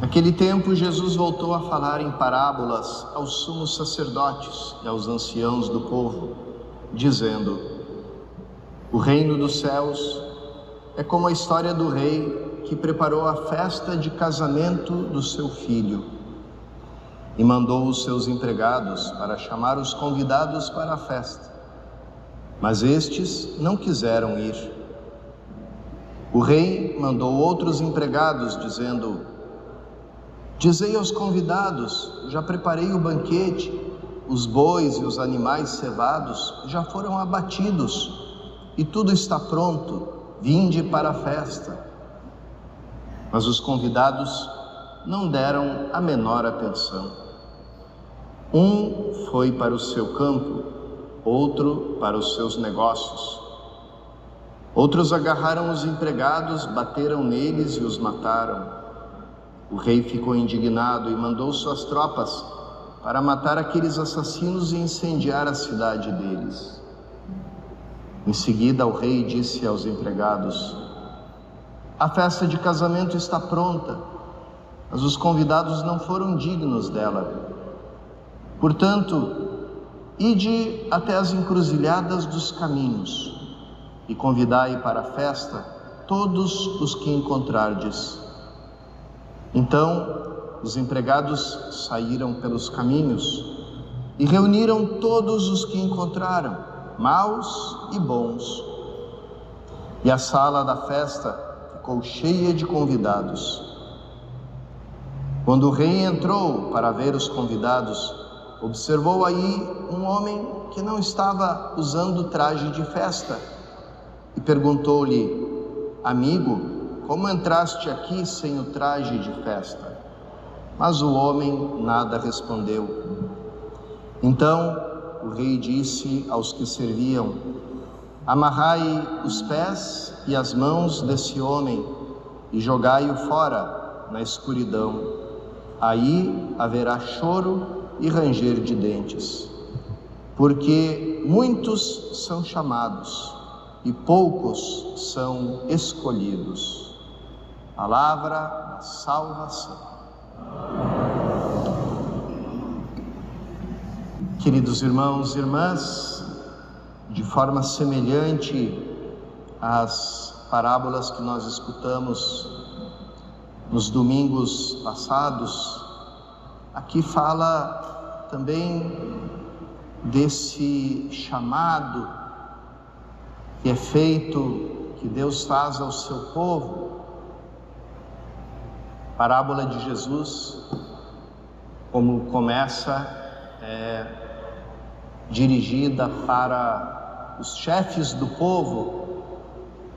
Naquele tempo, Jesus voltou a falar em parábolas aos sumos sacerdotes e aos anciãos do povo, dizendo: o reino dos céus é como a história do rei que preparou a festa de casamento do seu filho e mandou os seus empregados para chamar os convidados para a festa. Mas estes não quiseram ir. O rei mandou outros empregados, dizendo: dizei aos convidados, já preparei o banquete, os bois e os animais cevados já foram abatidos, e tudo está pronto, vinde para a festa. Mas os convidados não deram a menor atenção. Um foi para o seu campo, outro para os seus negócios. Outros agarraram os empregados, bateram neles e os mataram. O rei ficou indignado e mandou suas tropas para matar aqueles assassinos e incendiar a cidade deles. Em seguida, o rei disse aos empregados: a festa de casamento está pronta, mas os convidados não foram dignos dela. Portanto, ide até as encruzilhadas dos caminhos e convidai para a festa todos os que encontrardes. Então, os empregados saíram pelos caminhos e reuniram todos os que encontraram, maus e bons. E a sala da festa ficou cheia de convidados. Quando o rei entrou para ver os convidados, observou aí um homem que não estava usando traje de festa e perguntou-lhe: amigo, como entraste aqui sem o traje de festa? Mas o homem nada respondeu. Então o rei disse aos que serviam: amarrai os pés e as mãos desse homem e jogai-o fora na escuridão. Aí haverá choro e ranger de dentes, porque muitos são chamados e poucos são escolhidos. Palavra da salvação. Queridos irmãos e irmãs, de forma semelhante às parábolas que nós escutamos nos domingos passados, aqui fala também desse chamado que é feito, que Deus faz ao seu povo. A parábola de Jesus, como começa, é dirigida para os chefes do povo,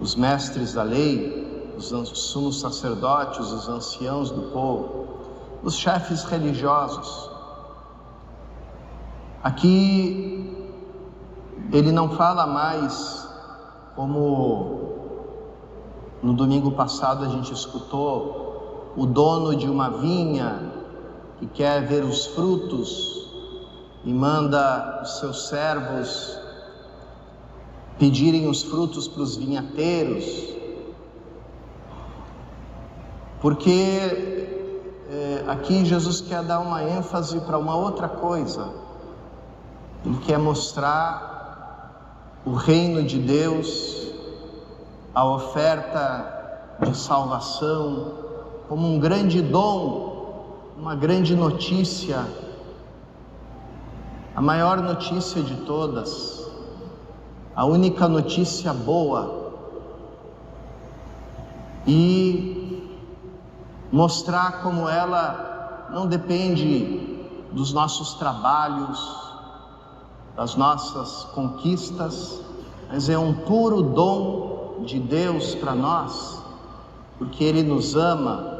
os mestres da lei, os sumos sacerdotes, os anciãos do povo, os chefes religiosos. Aqui ele não fala mais, como no domingo passado a gente escutou, o dono de uma vinha que quer ver os frutos e manda os seus servos pedirem os frutos para os vinhateiros, porque aqui Jesus quer dar uma ênfase para uma outra coisa. Ele quer mostrar o reino de Deus, a oferta de salvação, como um grande dom, uma grande notícia, a maior notícia de todas, a única notícia boa, e mostrar como ela não depende dos nossos trabalhos, das nossas conquistas, mas é um puro dom de Deus para nós, porque Ele nos ama.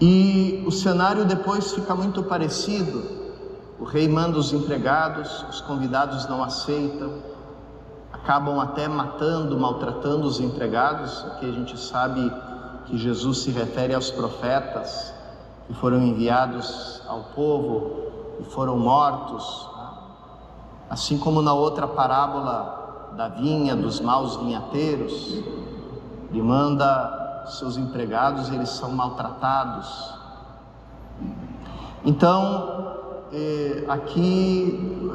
E o cenário depois fica muito parecido. O rei manda os empregados, os convidados não aceitam, acabam até matando, maltratando os empregados. Aqui a gente sabe que Jesus se refere aos profetas que foram enviados ao povo e foram mortos, assim como na outra parábola da vinha, dos maus vinhateiros. Ele manda seus empregados, eles são maltratados. Então, aqui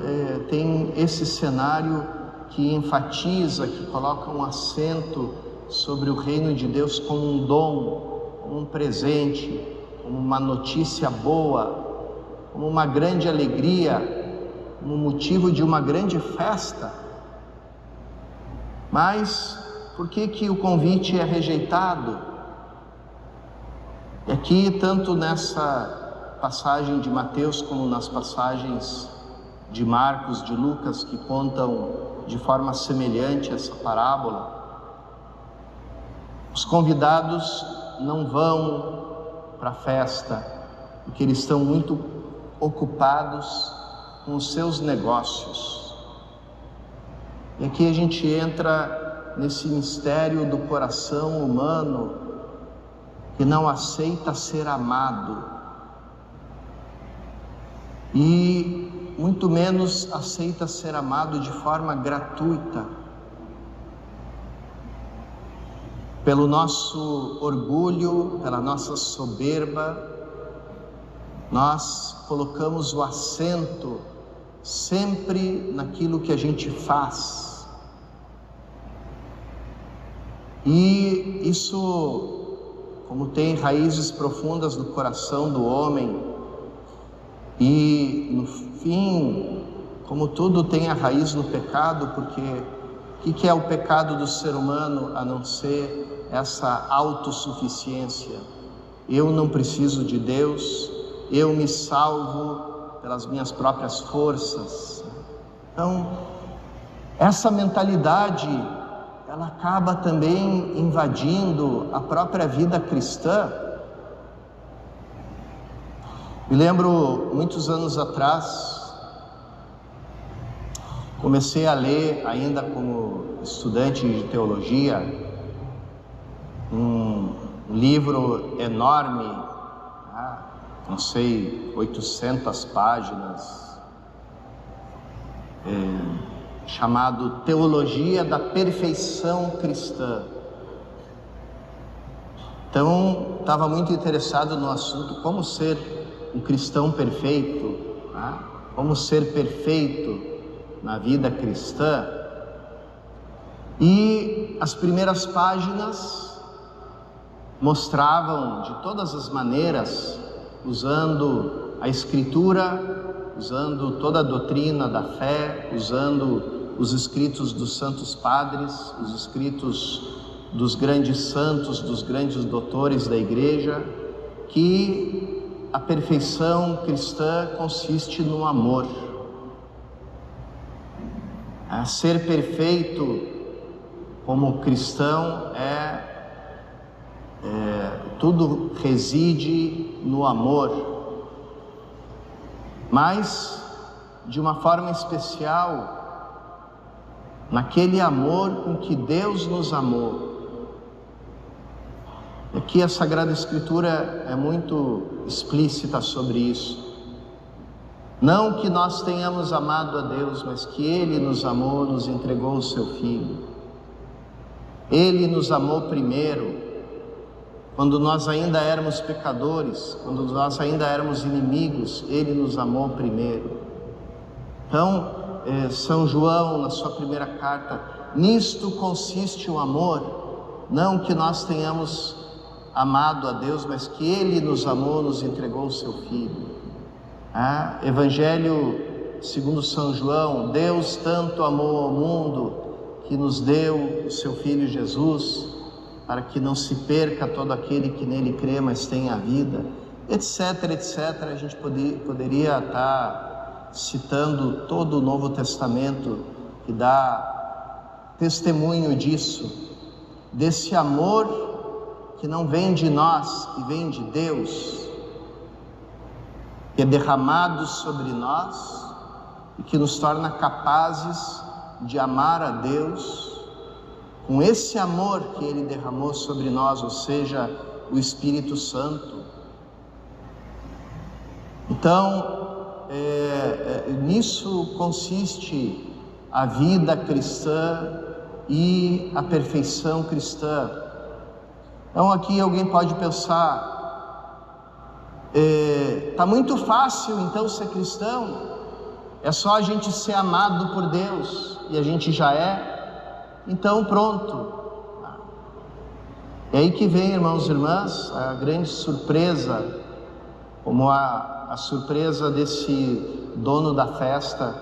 tem esse cenário que enfatiza, que coloca um acento sobre o reino de Deus como um dom, como um presente, como uma notícia boa, como uma grande alegria, como motivo de uma grande festa. Mas por que o convite é rejeitado? E aqui, tanto nessa passagem de Mateus como nas passagens de Marcos, de Lucas, que contam de forma semelhante essa parábola, os convidados não vão para a festa, porque eles estão muito ocupados com os seus negócios. E aqui a gente entra nesse mistério do coração humano que não aceita ser amado e muito menos aceita ser amado de forma gratuita. Pelo nosso orgulho, pela nossa soberba, nós colocamos o acento sempre naquilo que a gente faz. E isso, como tem raízes profundas no coração do homem, e no fim, como tudo tem a raiz no pecado, porque o que é o pecado do ser humano a não ser essa autossuficiência? Eu não preciso de Deus, eu me salvo pelas minhas próprias forças. Então, essa mentalidade, ela acaba também invadindo a própria vida cristã. Me lembro, muitos anos atrás, comecei a ler, ainda como estudante de teologia, um livro enorme, não sei, 800 páginas, chamado Teologia da Perfeição Cristã. Então, estava muito interessado no assunto como ser um cristão perfeito, como ser perfeito na vida cristã. E as primeiras páginas mostravam de todas as maneiras, usando a Escritura, usando toda a doutrina da fé, usando os escritos dos santos padres, os escritos dos grandes santos, dos grandes doutores da igreja, que a perfeição cristã consiste no amor. Ser perfeito como cristão tudo reside no amor, mas de uma forma especial naquele amor com que Deus nos amou. Aqui a Sagrada Escritura é muito explícita sobre isso. Não que nós tenhamos amado a Deus, mas que Ele nos amou, nos entregou o Seu Filho. Ele nos amou primeiro, quando nós ainda éramos pecadores, quando nós ainda éramos inimigos, Ele nos amou primeiro. Então, São João, na sua primeira carta, nisto consiste o amor, não que nós tenhamos amado a Deus, mas que Ele nos amou, nos entregou o Seu Filho. Evangelho segundo São João: Deus tanto amou ao mundo que nos deu o Seu Filho Jesus, para que não se perca todo aquele que nele crê, mas tenha a vida, etc, etc. A gente poderia estar citando todo o Novo Testamento, que dá testemunho disso, desse amor que não vem de nós, que vem de Deus, que é derramado sobre nós e que nos torna capazes de amar a Deus com esse amor que Ele derramou sobre nós, ou seja, o Espírito Santo. Então, nisso consiste a vida cristã e a perfeição cristã. Então aqui alguém pode pensar, tá muito fácil então ser cristão, é só a gente ser amado por Deus e a gente já é, então pronto. É aí que vem, irmãos e irmãs, a grande surpresa, como a surpresa desse dono da festa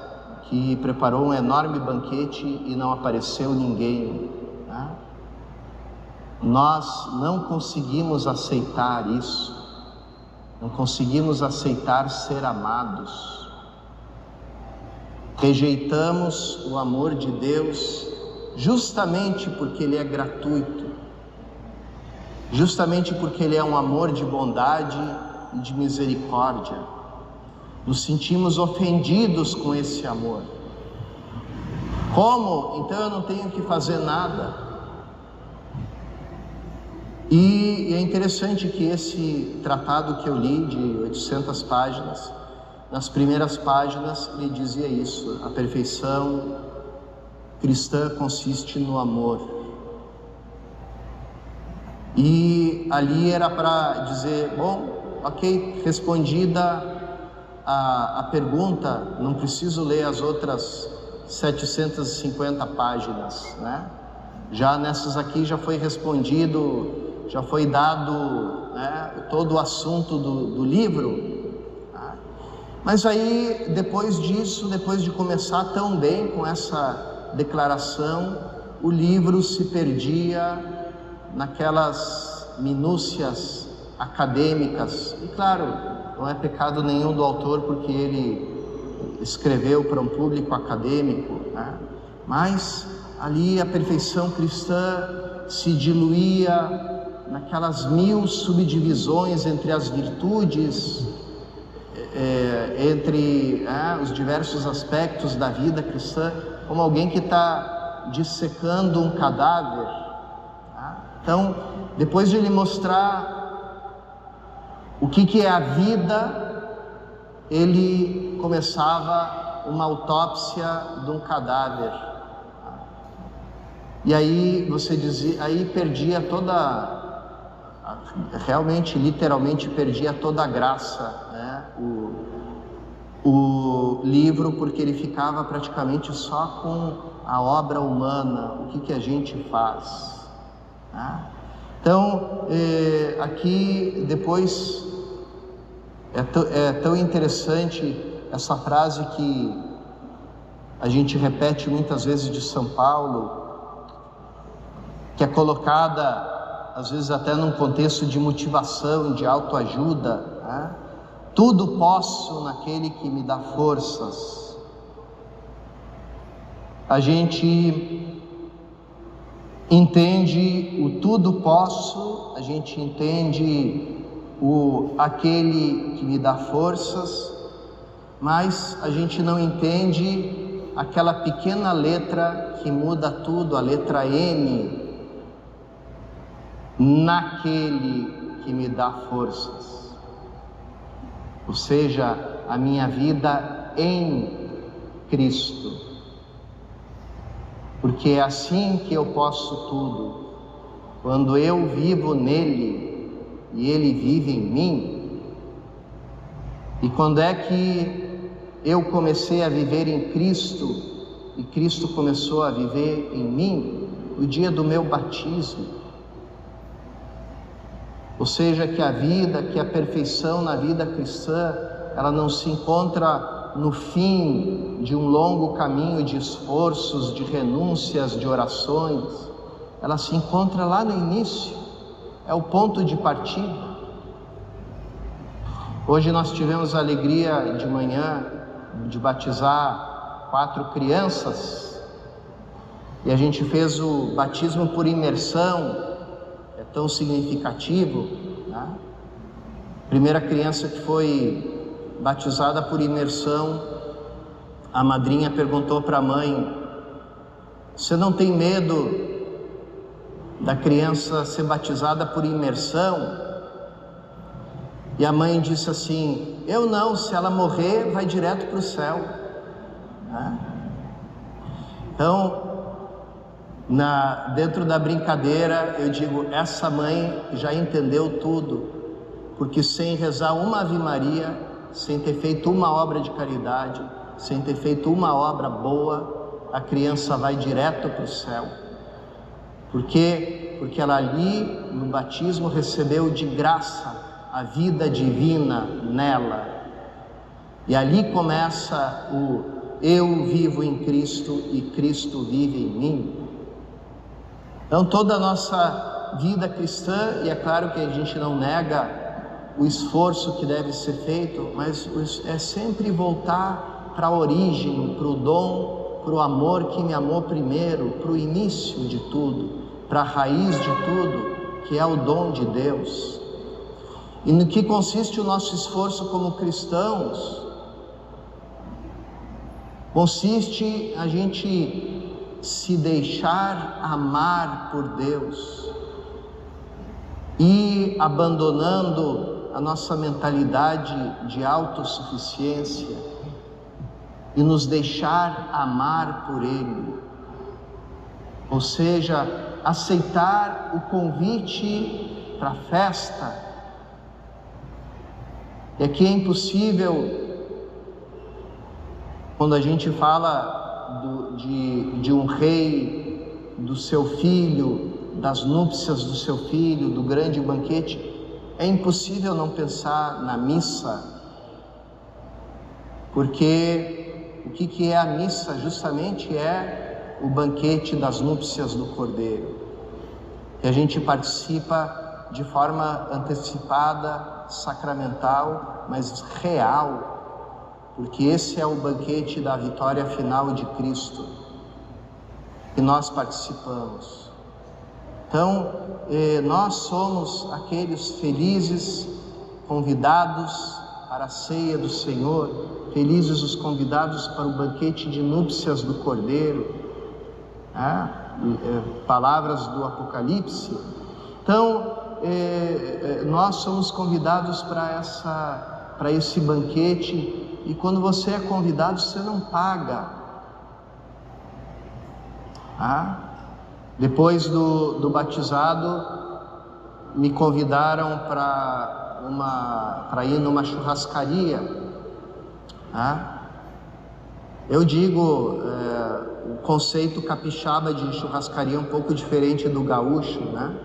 que preparou um enorme banquete e não apareceu ninguém, né? Nós não conseguimos aceitar isso, não conseguimos aceitar ser amados, rejeitamos o amor de Deus justamente porque Ele é gratuito, justamente porque Ele é um amor de bondade e de misericórdia. Nos sentimos ofendidos com esse amor. Como? Então eu não tenho que fazer nada. E é interessante que esse tratado que eu li, de 800 páginas, nas primeiras páginas ele dizia isso: a perfeição cristã consiste no amor. E ali era para dizer, bom, ok, respondida a pergunta, não preciso ler as outras 750 páginas, né? Já nessas aqui já foi respondido, já foi dado, né, todo o assunto do livro. Tá? Mas aí, depois disso, depois de começar tão bem com essa declaração, o livro se perdia naquelas minúcias acadêmicas. E claro, não é pecado nenhum do autor, porque ele escreveu para um público acadêmico, né? Mas ali a perfeição cristã se diluía naquelas 1000 subdivisões entre as virtudes, entre os diversos aspectos da vida cristã, como alguém que está dissecando um cadáver. Tá? Então, depois de ele mostrar o que é a vida, ele começava uma autópsia de um cadáver. E aí você dizia, aí perdia toda, realmente, literalmente perdia toda a graça, né? O livro, porque ele ficava praticamente só com a obra humana, o que a gente faz, né? Então, aqui depois é tão interessante essa frase que a gente repete muitas vezes de São Paulo, que é colocada às vezes até num contexto de motivação, de autoajuda, né? Tudo posso naquele que me dá forças. A gente entende o tudo posso, a gente entende o aquele que me dá forças, mas a gente não entende aquela pequena letra que muda tudo, a letra N, naquele que me dá forças, ou seja, a minha vida em Cristo, porque é assim que eu posso tudo, quando eu vivo nele e ele vive em mim. E quando é que eu comecei a viver em Cristo e Cristo começou a viver em mim? O dia do meu batismo. Ou seja, que a vida, que a perfeição na vida cristã, ela não se encontra no fim de um longo caminho de esforços, de renúncias, de orações. Ela se encontra lá no início, é o ponto de partida. Hoje nós tivemos a alegria de manhã de batizar 4 crianças, e a gente fez o batismo por imersão. É tão significativo, né? Primeira criança que foi batizada por imersão, a madrinha perguntou para a mãe: você não tem medo da criança ser batizada por imersão? E a mãe disse assim: eu não, se ela morrer vai direto para o céu, né? Então Dentro da brincadeira, eu digo, essa mãe já entendeu tudo, porque sem rezar uma Ave Maria, sem ter feito uma obra de caridade, sem ter feito uma obra boa, a criança vai direto para o céu. Por quê? Porque ela ali, no batismo, recebeu de graça a vida divina nela. E ali começa o eu vivo em Cristo e Cristo vive em mim. Então toda a nossa vida cristã, e é claro que a gente não nega o esforço que deve ser feito, mas é sempre voltar para a origem, para o dom, para o amor que me amou primeiro, para o início de tudo, para a raiz de tudo, que é o dom de Deus. E no que consiste o nosso esforço como cristãos? Consiste a gente se deixar amar por Deus e abandonando a nossa mentalidade de autossuficiência e nos deixar amar por Ele, ou seja, aceitar o convite para a festa. E aqui é impossível, quando a gente fala de um rei, do seu filho, das núpcias do seu filho, do grande banquete, é impossível não pensar na missa, porque o que é a missa? Justamente é o banquete das núpcias do Cordeiro, que a gente participa de forma antecipada, sacramental, mas real, porque esse é o banquete da vitória final de Cristo, que nós participamos. Então, nós somos aqueles felizes convidados para a ceia do Senhor, felizes os convidados para o banquete de núpcias do Cordeiro, palavras do Apocalipse. Então, nós somos convidados para esse banquete. E quando você é convidado, você não paga. Depois do batizado, me convidaram para ir numa churrascaria. Eu digo, o conceito capixaba de churrascaria é um pouco diferente do gaúcho, né?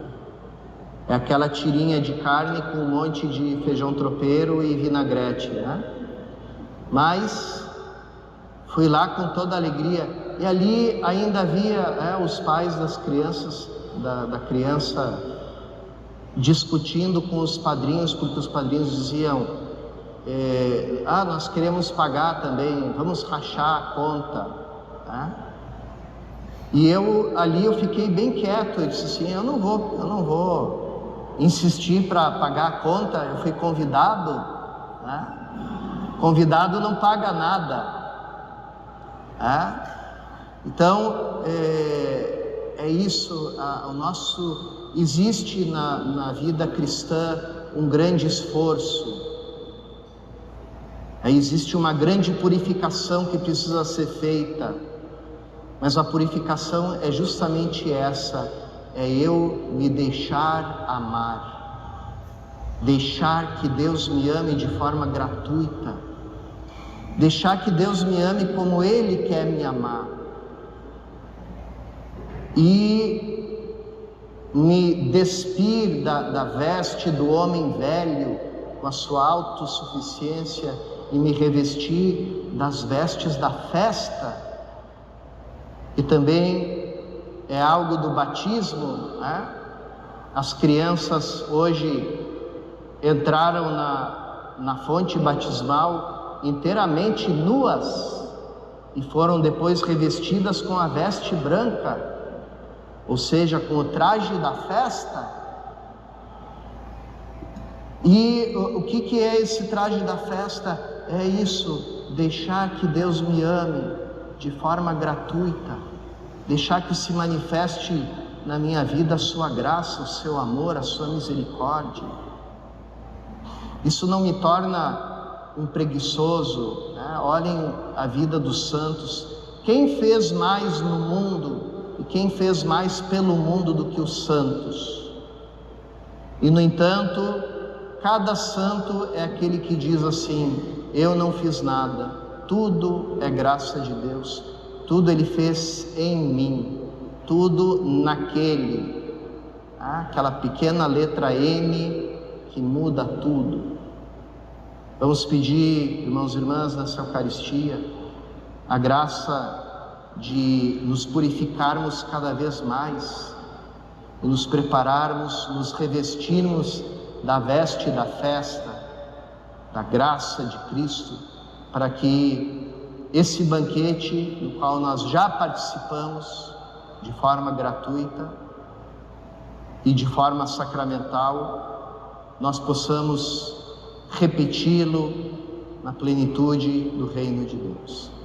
É aquela tirinha de carne com um monte de feijão tropeiro e vinagrete, né? Mas fui lá com toda a alegria, e ali ainda havia os pais das crianças, da criança discutindo com os padrinhos, porque os padrinhos diziam, nós queremos pagar também, vamos rachar a conta, né? E eu fiquei bem quieto, eu disse assim, eu não vou insistir para pagar a conta, eu fui convidado, né? Convidado não paga nada. Então, é isso, existe na vida cristã um grande esforço, existe uma grande purificação que precisa ser feita, mas a purificação é justamente essa, é eu me deixar amar, deixar que Deus me ame de forma gratuita, deixar que Deus me ame como Ele quer me amar, e me despir da veste do homem velho com a sua autossuficiência e me revestir das vestes da festa, que também é algo do batismo, né? As crianças hoje entraram na fonte batismal inteiramente nuas e foram depois revestidas com a veste branca, ou seja, com o traje da festa. E o que é esse traje da festa? É isso, deixar que Deus me ame de forma gratuita, deixar que se manifeste na minha vida a sua graça, o seu amor, a sua misericórdia. Isso não me torna um preguiçoso, né? Olhem a vida dos santos. Quem fez mais no mundo e quem fez mais pelo mundo do que os santos. E, no entanto, cada santo é aquele que diz assim: eu não fiz nada, tudo é graça de Deus, tudo Ele fez em mim, tudo naquele. Aquela pequena letra N que muda tudo. Vamos pedir, irmãos e irmãs, nessa Eucaristia, a graça de nos purificarmos cada vez mais, e nos prepararmos, nos revestirmos da veste da festa, da graça de Cristo, para que esse banquete, do qual nós já participamos de forma gratuita e de forma sacramental, nós possamos repeti-lo na plenitude do reino de Deus.